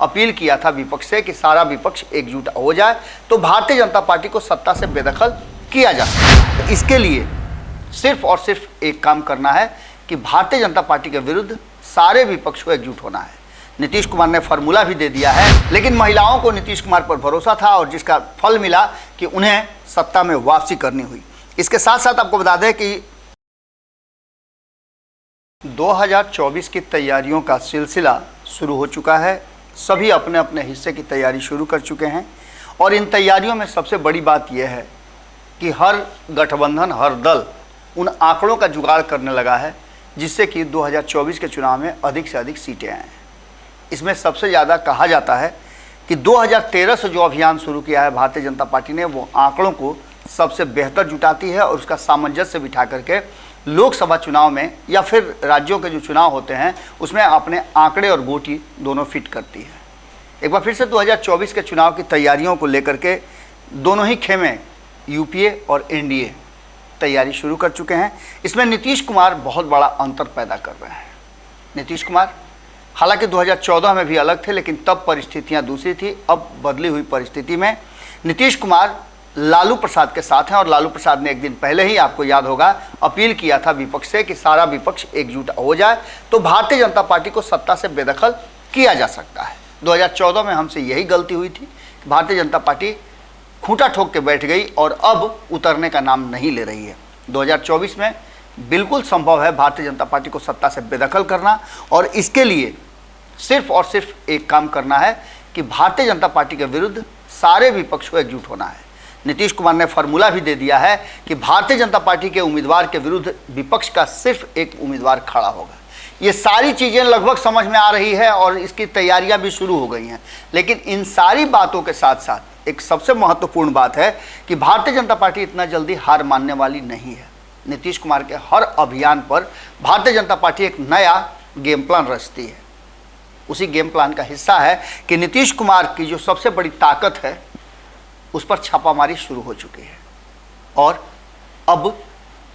Appeal किया था विपक्ष से कि सारा विपक्ष एकजुट हो जाए तो भारतीय जनता पार्टी को सत्ता से बेदखल किया जा सकता है। इसके लिए सिर्फ और सिर्फ एक काम करना है कि भारतीय जनता पार्टी के विरुद्ध सारे विपक्ष को एकजुट होना है। नीतीश कुमार ने फार्मूला भी दे दिया है, लेकिन महिलाओं को नीतीश कुमार पर भरोसा था और जिसका फल मिला कि उन्हें सत्ता में वापसी करनी हुई। इसके साथ साथ आपको बता दें कि 2024 की तैयारियों का सिलसिला शुरू हो चुका है। सभी अपने अपने हिस्से की तैयारी शुरू कर चुके हैं और इन तैयारियों में सबसे बड़ी बात यह है कि हर गठबंधन, हर दल उन आंकड़ों का जुगाड़ करने लगा है जिससे कि 2024 के चुनाव में अधिक से अधिक सीटें आएँ। इसमें सबसे ज़्यादा कहा जाता है कि 2013 से जो अभियान शुरू किया है भारतीय जनता पार्टी ने, वो आंकड़ों को सबसे बेहतर जुटाती है और उसका सामंजस्य बिठा करके लोकसभा चुनाव में या फिर राज्यों के जो चुनाव होते हैं उसमें अपने आंकड़े और गोटी दोनों फिट करती है। एक बार फिर से 2024 के चुनाव की तैयारियों को लेकर के दोनों ही खेमे यूपीए और एनडीए तैयारी शुरू कर चुके हैं। इसमें नीतीश कुमार बहुत बड़ा अंतर पैदा कर रहे हैं। नीतीश कुमार हालांकि 2014 में भी अलग थे, लेकिन तब परिस्थितियां दूसरी थी। अब बदली हुई परिस्थिति में नीतीश कुमार लालू प्रसाद के साथ हैं और लालू प्रसाद ने एक दिन पहले ही, आपको याद होगा, अपील किया था विपक्ष से कि सारा विपक्ष एकजुट हो जाए तो भारतीय जनता पार्टी को सत्ता से बेदखल किया जा सकता है। 2014 में हमसे यही गलती हुई थी कि भारतीय जनता पार्टी खूंटा ठोक के बैठ गई और अब उतरने का नाम नहीं ले रही है। 2024 में बिल्कुल संभव है भारतीय जनता पार्टी को सत्ता से बेदखल करना और इसके लिए सिर्फ और सिर्फ एक काम करना है कि भारतीय जनता पार्टी के विरुद्ध सारे विपक्ष को एकजुट होना है। नीतीश कुमार ने फार्मूला भी दे दिया है कि भारतीय जनता पार्टी के उम्मीदवार के विरुद्ध विपक्ष का सिर्फ एक उम्मीदवार खड़ा होगा। ये सारी चीज़ें लगभग समझ में आ रही है और इसकी तैयारियां भी शुरू हो गई हैं, लेकिन इन सारी बातों के साथ साथ एक सबसे महत्वपूर्ण बात है कि भारतीय जनता पार्टी इतना जल्दी हार मानने वाली नहीं है। नीतीश कुमार के हर अभियान पर भारतीय जनता पार्टी एक नया गेम प्लान रचती है। उसी गेम प्लान का हिस्सा है कि नीतीश कुमार की जो सबसे बड़ी ताकत है उस पर छापामारी शुरू हो चुकी है और अब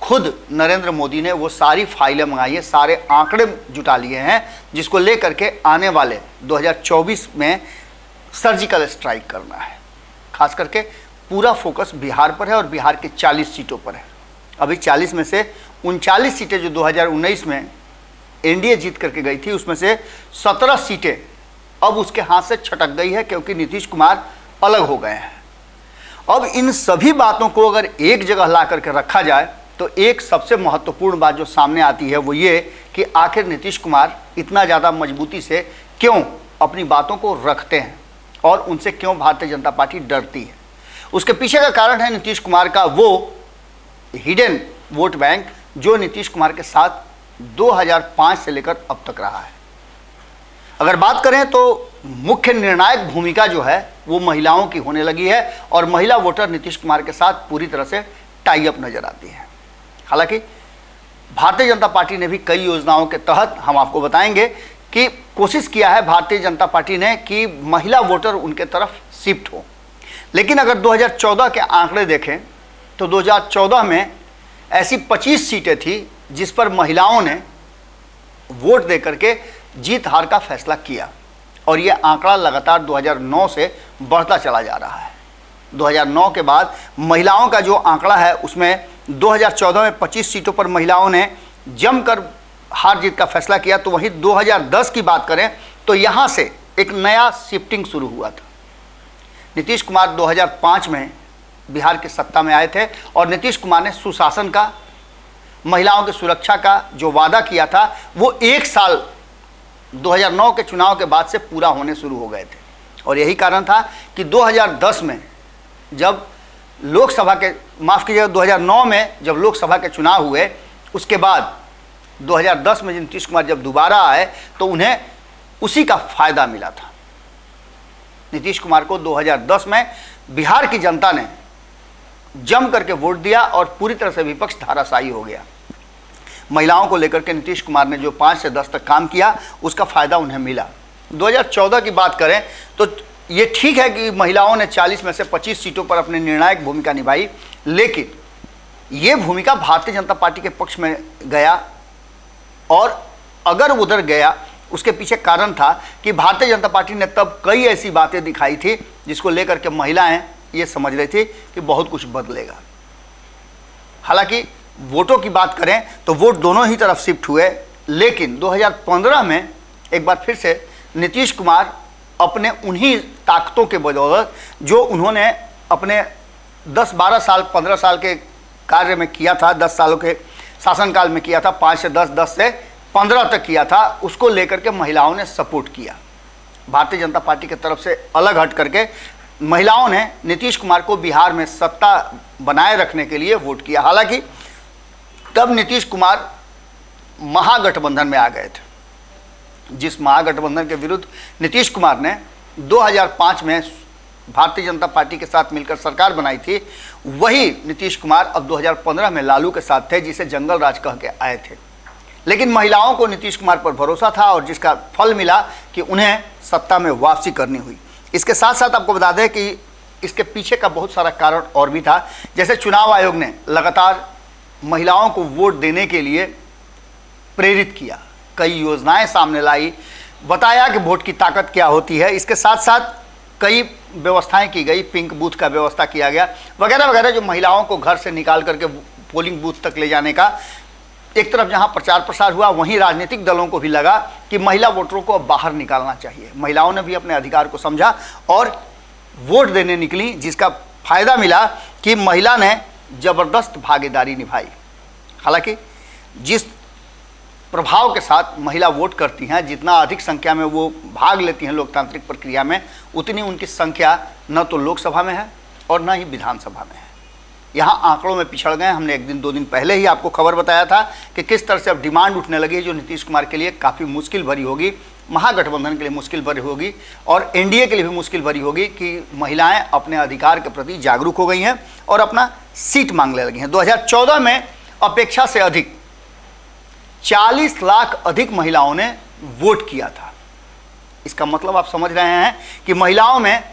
खुद नरेंद्र मोदी ने वो सारी फाइलें मंगाई है, सारे आंकड़े जुटा लिए हैं जिसको लेकर के आने वाले 2024 में सर्जिकल स्ट्राइक करना है। खास करके पूरा फोकस बिहार पर है और बिहार की 40 सीटों पर है। अभी 40 में से 39 सीटें जो 2019 में एनडीए जीत करके गई थी उसमें से 17 सीटें अब उसके हाथ से छटक गई है क्योंकि नीतीश कुमार अलग हो गए हैं। अब इन सभी बातों को अगर एक जगह ला करके रखा जाए तो एक सबसे महत्वपूर्ण बात जो सामने आती है वो ये कि आखिर नीतीश कुमार इतना ज़्यादा मजबूती से क्यों अपनी बातों को रखते हैं और उनसे क्यों भारतीय जनता पार्टी डरती है। उसके पीछे का कारण है नीतीश कुमार का वो हिडन वोट बैंक जो नीतीश कुमार के साथ 2005 से लेकर अब तक रहा है। अगर बात करें तो मुख्य निर्णायक भूमिका जो है वो महिलाओं की होने लगी है और महिला वोटर नीतीश कुमार के साथ पूरी तरह से टाई अप नजर आती है। हालांकि भारतीय जनता पार्टी ने भी कई योजनाओं के तहत, हम आपको बताएंगे, कि कोशिश किया है भारतीय जनता पार्टी ने कि महिला वोटर उनके तरफ शिफ्ट हो। लेकिन अगर 2014 के आंकड़े देखें तो 2014 में ऐसी 25 सीटें थी जिस पर महिलाओं ने वोट दे करके जीत हार का फैसला किया और ये आंकड़ा लगातार 2009 से बढ़ता चला जा रहा है। 2009 के बाद महिलाओं का जो आंकड़ा है उसमें 2014 में 25 सीटों पर महिलाओं ने जमकर हार जीत का फैसला किया। तो वहीं 2010 की बात करें तो यहाँ से एक नया शिफ्टिंग शुरू हुआ था। नीतीश कुमार 2005 में बिहार की सत्ता में आए थे और नीतीश कुमार ने सुशासन का, महिलाओं की सुरक्षा का जो वादा किया था वो एक साल 2009 के चुनाव के बाद से पूरा होने शुरू हो गए थे और यही कारण था कि 2010 में जब लोकसभा के, माफ़ कीजिएगा, 2009 में जब लोकसभा के चुनाव हुए उसके बाद 2010 में नीतीश कुमार जब दोबारा आए तो उन्हें उसी का फ़ायदा मिला था। नीतीश कुमार को 2010 में बिहार की जनता ने जम करके वोट दिया और पूरी तरह से विपक्ष धाराशायी हो गया। महिलाओं को लेकर के नीतीश कुमार ने जो 5 से 10 तक काम किया उसका फ़ायदा उन्हें मिला। 2014 की बात करें तो ये ठीक है कि महिलाओं ने 40 में से 25 सीटों पर अपनी निर्णायक भूमिका निभाई, लेकिन ये भूमिका भारतीय जनता पार्टी के पक्ष में गया और अगर उधर गया उसके पीछे कारण था कि भारतीय जनता पार्टी ने तब कई ऐसी बातें दिखाई थी जिसको लेकर के महिलाएं ये समझ रही थी कि बहुत कुछ बदलेगा। हालांकि वोटों की बात करें तो वोट दोनों ही तरफ शिफ्ट हुए, लेकिन 2015 में एक बार फिर से नीतीश कुमार अपने उन्हीं ताकतों के बदौलत जो उन्होंने अपने 10-12 साल 15 साल के कार्य में किया था, 10 सालों के शासनकाल में किया था, 5 से 10, 10 से 15 तक किया था, उसको लेकर के महिलाओं ने सपोर्ट किया। भारतीय जनता पार्टी की तरफ से अलग हट करके महिलाओं ने नीतीश कुमार को बिहार में सत्ता बनाए रखने के लिए वोट किया। हालांकि तब नीतीश कुमार महागठबंधन में आ गए थे। जिस महागठबंधन के विरुद्ध नीतीश कुमार ने 2005 में भारतीय जनता पार्टी के साथ मिलकर सरकार बनाई थी, वही नीतीश कुमार अब 2015 में लालू के साथ थे, जिसे जंगल राज कह के आए थे। लेकिन महिलाओं को नीतीश कुमार पर भरोसा था और जिसका फल मिला कि उन्हें सत्ता में वापसी करनी हुई। इसके साथ साथ आपको बता दें कि इसके पीछे का बहुत सारा कारण और भी था। जैसे चुनाव आयोग ने लगातार महिलाओं को वोट देने के लिए प्रेरित किया, कई योजनाएं सामने लाई, बताया कि वोट की ताकत क्या होती है। इसके साथ साथ कई व्यवस्थाएं की गई, पिंक बूथ का व्यवस्था किया गया वगैरह वगैरह, जो महिलाओं को घर से निकाल करके पोलिंग बूथ तक ले जाने का एक तरफ जहां प्रचार प्रसार हुआ, वहीं राजनीतिक दलों को भी लगा कि महिला वोटरों को अब बाहर निकालना चाहिए। महिलाओं ने भी अपने अधिकार को समझा और वोट देने निकली, जिसका फायदा मिला कि महिला ने ज़बरदस्त भागीदारी निभाई। हालांकि जिस प्रभाव के साथ महिला वोट करती हैं, जितना अधिक संख्या में वो भाग लेती हैं लोकतांत्रिक प्रक्रिया में, उतनी उनकी संख्या न तो लोकसभा में है और न ही विधानसभा में है। यहाँ आंकड़ों में पिछड़ गए। हमने एक दिन 2 दिन पहले ही आपको खबर बताया था कि किस तरह से अब डिमांड उठने लगी है, जो नीतीश कुमार के लिए काफ़ी मुश्किल भरी होगी, महागठबंधन के लिए मुश्किल भरी होगी और एनडीए के लिए भी मुश्किल भरी होगी कि महिलाएं अपने अधिकार के प्रति जागरूक हो गई हैं और अपना सीट मांगने लगी हैं। 2014 में अपेक्षा से अधिक 40 लाख अधिक महिलाओं ने वोट किया था। इसका मतलब आप समझ रहे हैं कि महिलाओं में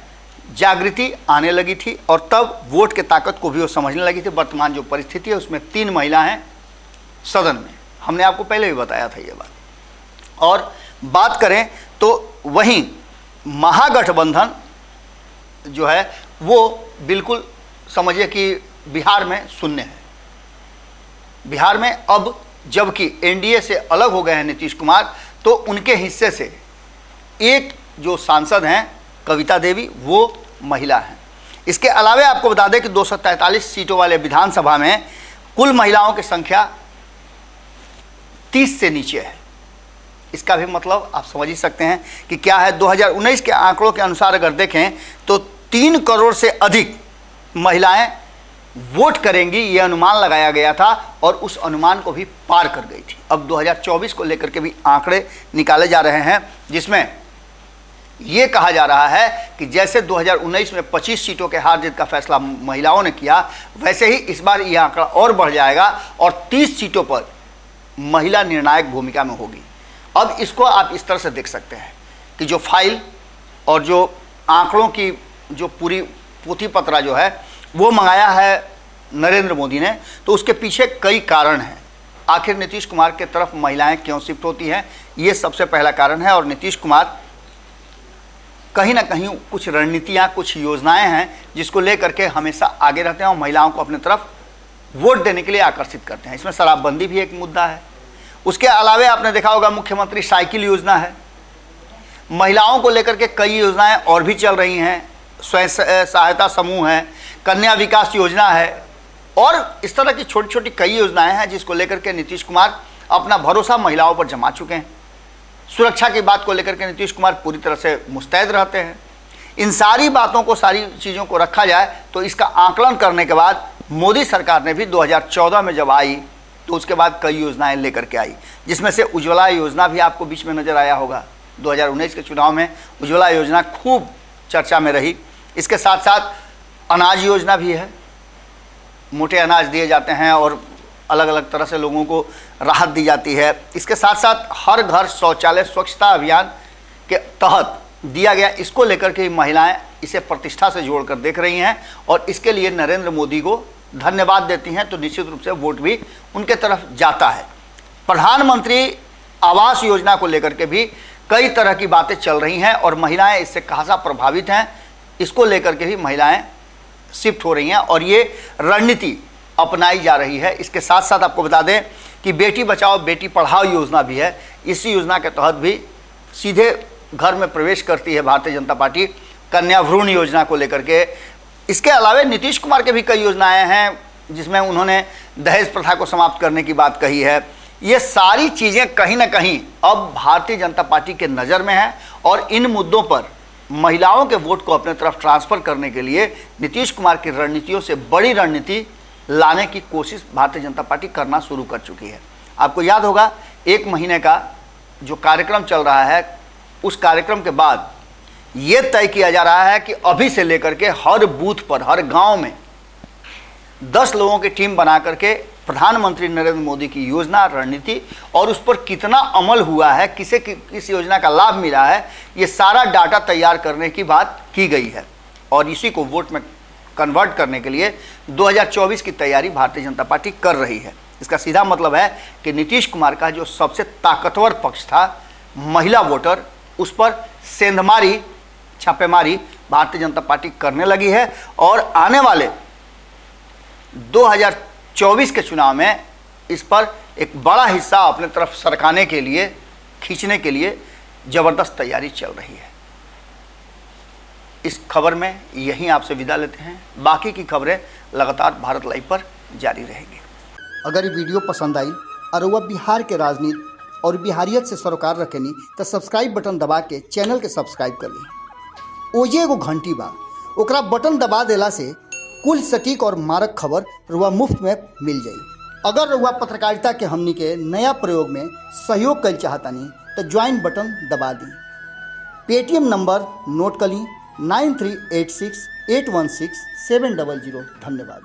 जागृति आने लगी थी और तब वोट के ताकत को भी वो समझने लगी थी। वर्तमान जो परिस्थिति है उसमें 3 महिला हैं सदन में, हमने आपको पहले भी बताया था ये बात। और बात करें तो वहीं महागठबंधन जो है वो बिल्कुल समझिए कि बिहार में शून्य है। बिहार में अब जबकि एनडीए से अलग हो गए हैं नीतीश कुमार, तो उनके हिस्से से एक जो सांसद हैं कविता देवी, वो महिला हैं। इसके अलावे आपको बता दें कि 243 सीटों वाले विधानसभा में कुल महिलाओं की संख्या 30 से नीचे है। इसका भी मतलब आप समझ ही सकते हैं कि क्या है। 2019 के आंकड़ों के अनुसार अगर देखें तो 3 करोड़ से अधिक महिलाएं वोट करेंगी, ये अनुमान लगाया गया था और उस अनुमान को भी पार कर गई थी। अब 2024 को लेकर के भी आंकड़े निकाले जा रहे हैं, जिसमें ये कहा जा रहा है कि जैसे 2019 में 25 सीटों के हार जीत का फैसला महिलाओं ने किया, वैसे ही इस बार ये आंकड़ा और बढ़ जाएगा और 30 सीटों पर महिला निर्णायक भूमिका में होगी। अब इसको आप इस तरह से देख सकते हैं कि जो फाइल और जो आंकड़ों की जो पूरी पोथी पत्रा जो है वो मंगाया है नरेंद्र मोदी ने, तो उसके पीछे कई कारण हैं। आखिर नीतीश कुमार के तरफ महिलाएं क्यों शिफ्ट होती हैं, ये सबसे पहला कारण है। और नीतीश कुमार कहीं ना कहीं कुछ रणनीतियाँ, कुछ योजनाएं हैं जिसको लेकर के हमेशा आगे रहते हैं और महिलाओं को अपने तरफ वोट देने के लिए आकर्षित करते हैं। इसमें शराबबंदी भी एक मुद्दा है। उसके अलावे आपने देखा होगा मुख्यमंत्री साइकिल योजना है। महिलाओं को लेकर के कई योजनाएं और भी चल रही हैं, स्वयं सहायता समूह है, कन्या विकास योजना है और इस तरह की छोटी छोटी कई योजनाएं हैं जिसको लेकर के नीतीश कुमार अपना भरोसा महिलाओं पर जमा चुके हैं। सुरक्षा की बात को लेकर के नीतीश कुमार पूरी तरह से मुस्तैद रहते हैं। इन सारी बातों को, सारी चीज़ों को रखा जाए तो इसका आकलन करने के बाद मोदी सरकार ने भी 2014 में जब आई तो उसके बाद कई योजनाएं लेकर के आई, जिसमें से उज्ज्वला योजना भी आपको बीच में नज़र आया होगा। 2019 के चुनाव में उज्ज्वला योजना खूब चर्चा में रही। इसके साथ साथ अनाज योजना भी है, मोटे अनाज दिए जाते हैं और अलग अलग तरह से लोगों को राहत दी जाती है। इसके साथ साथ हर घर शौचालय स्वच्छता अभियान के तहत दिया गया, इसको लेकर के महिलाएं इसे प्रतिष्ठा से जोड़कर देख रही हैं और इसके लिए नरेंद्र मोदी को धन्यवाद देती हैं, तो निश्चित रूप से वोट भी उनके तरफ जाता है। प्रधानमंत्री आवास योजना को लेकर के भी कई तरह की बातें चल रही हैं और महिलाएं इससे खासा प्रभावित हैं। इसको लेकर के ही महिलाएं शिफ्ट हो रही हैं और ये रणनीति अपनाई जा रही है। इसके साथ साथ आपको बता दें कि बेटी बचाओ बेटी पढ़ाओ योजना भी है। इसी योजना के तहत भी सीधे घर में प्रवेश करती है भारतीय जनता पार्टी कन्या भ्रूण योजना को लेकर के। इसके अलावा नीतीश कुमार के भी कई योजनाएं हैं जिसमें उन्होंने दहेज प्रथा को समाप्त करने की बात कही है। ये सारी चीज़ें कहीं ना कहीं अब भारतीय जनता पार्टी के नज़र में है और इन मुद्दों पर महिलाओं के वोट को अपने तरफ ट्रांसफ़र करने के लिए नीतीश कुमार की रणनीतियों से बड़ी रणनीति लाने की कोशिश भारतीय जनता पार्टी करना शुरू कर चुकी है। आपको याद होगा 1 महीने का जो कार्यक्रम चल रहा है, उस कार्यक्रम के बाद ये तय किया जा रहा है कि अभी से लेकर के हर बूथ पर, हर गांव में 10 लोगों की टीम बना करके प्रधानमंत्री नरेंद्र मोदी की योजना, रणनीति और उस पर कितना अमल हुआ है, किसे किस योजना का लाभ मिला है, ये सारा डाटा तैयार करने की बात की गई है और इसी को वोट में कन्वर्ट करने के लिए 2024 की तैयारी भारतीय जनता पार्टी कर रही है। इसका सीधा मतलब है कि नीतीश कुमार का जो सबसे ताकतवर पक्ष था महिला वोटर, उस पर सेंधमारी, छापेमारी भारतीय जनता पार्टी करने लगी है और आने वाले 2024 के चुनाव में इस पर एक बड़ा हिस्सा अपने तरफ सरकाने के लिए, खींचने के लिए ज़बरदस्त तैयारी चल रही है। इस खबर में यहीं आपसे विदा लेते हैं। बाकी की खबरें लगातार भारत लाइव पर जारी रहेंगी। अगर ये वीडियो पसंद आई और वह बिहार के राजनीति और बिहारियत से सरोकार रखेनी तो सब्सक्राइब बटन दबा के चैनल के सब्सक्राइब कर ली। ओजे एगो घंटी बा, ओकरा बटन दबा देला से कुल सटीक और मारक खबर रुआ मुफ्त में मिल जाई। अगर रुआ पत्रकारिता के हमनी के नया प्रयोग में सहयोग कर चाहतानी तो ज्वाइन बटन दबा दी। पेटीएम नंबर नोट कर ली 9386816700। धन्यवाद।